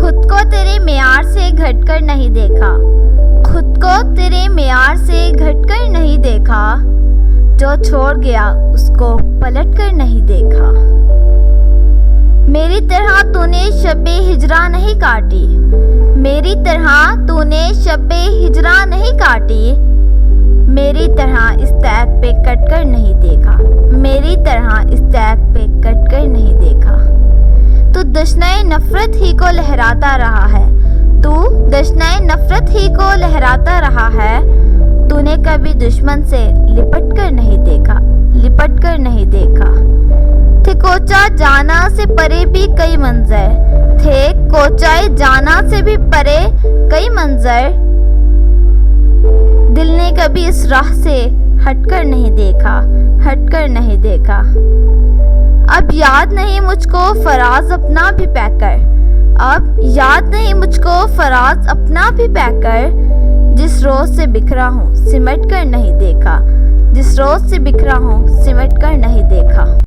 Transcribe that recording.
खुद को तेरे मेयार से घटकर नहीं देखा, खुद को तेरे मेयार से घटकर नहीं देखा। जो छोड़ गया उसको पलट कर नहीं देखा। मेरी तरह तूने शब्बे हिजरा नहीं काटी, मेरी तरह तूने शब्बे हिजरा नहीं काटी। मेरी तरह इस तैग पे कटकर नहीं देखा, मेरी तरह इस तैग पे कटकर नहीं देखा। तू दशनाए नफरत ही को लहराता रहा है, तू दशनाए नफरत ही को लहराता रहा है। तूने कभी दुश्मन से लिपट कर नहीं देखा, लिपट कर नहीं देखा। थे कोचा जाना से परे भी कई मंजर, थे कोचाए जाना से भी परे कई मंजर। दिल ने कभी इस राह से हटकर नहीं देखा, हटकर नहीं देखा। अब याद नहीं मुझको फराज अपना भी पैकर, अब याद नहीं मुझको फराज अपना भी पैकर। जिस रोज से बिखरा हूँ सिमट कर नहीं देखा, जिस रोज से बिखरा हूँ सिमट कर नहीं देखा।